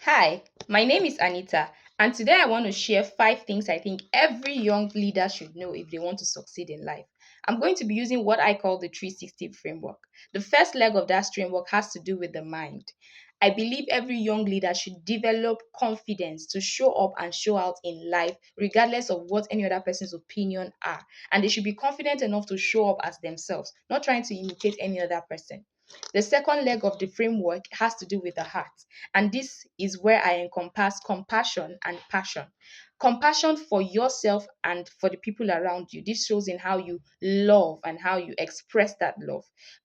Hi, my name is Anita, and today I want to share 5 things I think every young leader should know if they want to succeed in life. I'm going to be using what I call the 360 framework. The first leg of that framework has to do with the mind. I believe every young leader should develop confidence to show up and show out in life, regardless of what any other person's opinion are. And they should be confident enough to show up as themselves, not trying to imitate any other person. The second leg of the framework has to do with the heart. And this is where I encompass compassion and passion. Compassion for yourself and for the people around you. This shows in how you love and how you express that love.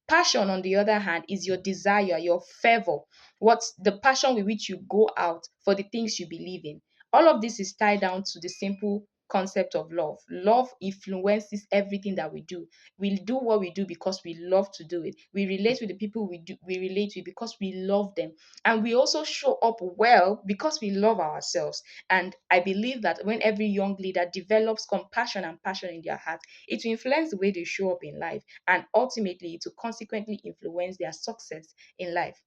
Passion, on the other hand, is your desire, your fervor, what's the passion with which you go out for the things you believe in. All of this is tied down to the simple concept of love. Love influences everything that we do. We do what we do because we love to do it. We relate with the people we relate with because we love them, and we also show up well because we love ourselves. And I believe that when every young leader develops compassion and passion in their heart, it will influence the way they show up in life, and ultimately it will consequently influence their success in life.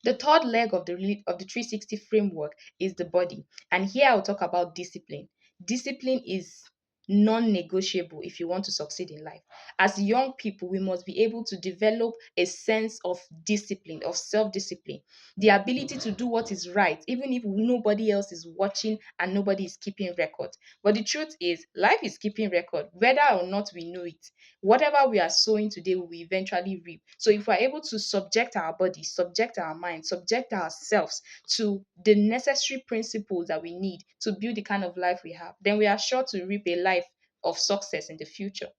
The third leg of the 360 framework is the body. And here I'll talk about discipline. Discipline is non-negotiable if you want to succeed in life. As young people, we must be able to develop a sense of discipline, of self-discipline, the ability to do what is right, even if nobody else is watching and nobody is keeping record. But the truth is, life is keeping record, whether or not we know it. Whatever we are sowing today, we will eventually reap. So if we're able to subject our body, subject our mind, subject ourselves to the necessary principles that we need to build the kind of life we have, then we are sure to reap a life of success in the future.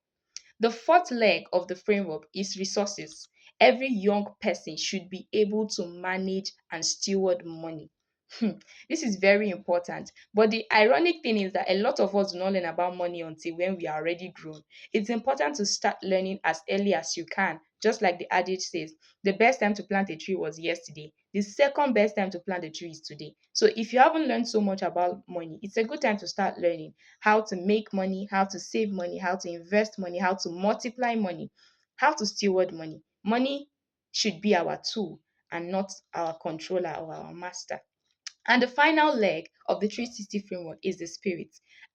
The fourth leg of the framework is resources. Every young person should be able to manage and steward money. This is very important. But the ironic thing is that a lot of us do not learn about money until when we are already grown. It's important to start learning as early as you can. Just like the adage says, the best time to plant a tree was yesterday. The second best time to plant a tree is today. So if you haven't learned so much about money, it's a good time to start learning how to make money, how to save money, how to invest money, how to multiply money, how to steward money. Money should be our tool and not our controller or our master. And the final leg of the 360 framework is the spirit.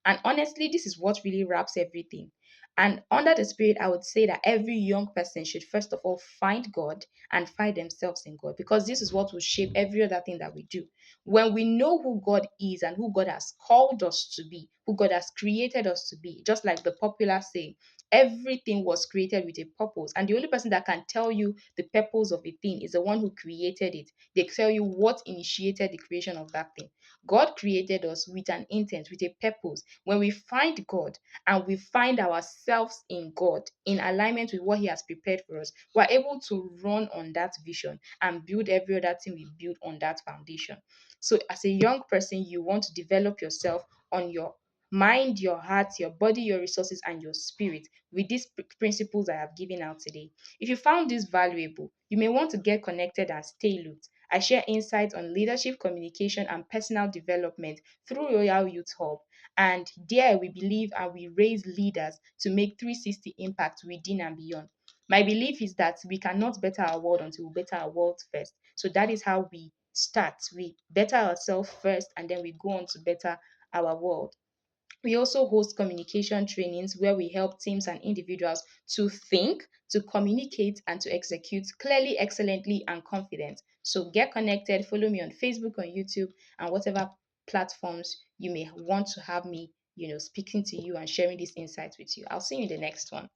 And honestly, this is what really wraps everything. And under the spirit, I would say that every young person should first of all find God and find themselves in God, because this is what will shape every other thing that we do. When we know who God is and who God has called us to be, who God has created us to be, just like the popular saying, everything was created with a purpose. And the only person that can tell you the purpose of a thing is the one who created it. They tell you what initiated the creation of that thing. God created us with an intent, with a purpose. When we find God and we find ourselves in God, in alignment with what He has prepared for us, we're able to run on that vision and build every other thing we build on that foundation. So, as a young person, you want to develop yourself on your mind, your heart, your body, your resources, and your spirit with these principles I have given out today. If you found this valuable, you may want to get connected and stay looped. I share insights on leadership, communication, and personal development through Royal Youth Hub. And there we believe and we raise leaders to make 360 impact within and beyond. My belief is that we cannot better our world until we better our world first. So that is how we start. We better ourselves first, and then we go on to better our world. We also host communication trainings where we help teams and individuals to think, to communicate, and to execute clearly, excellently, and confident. So get connected, follow me on Facebook, on YouTube, and whatever platforms you may want to have me, speaking to you and sharing these insights with you. I'll see you in the next one.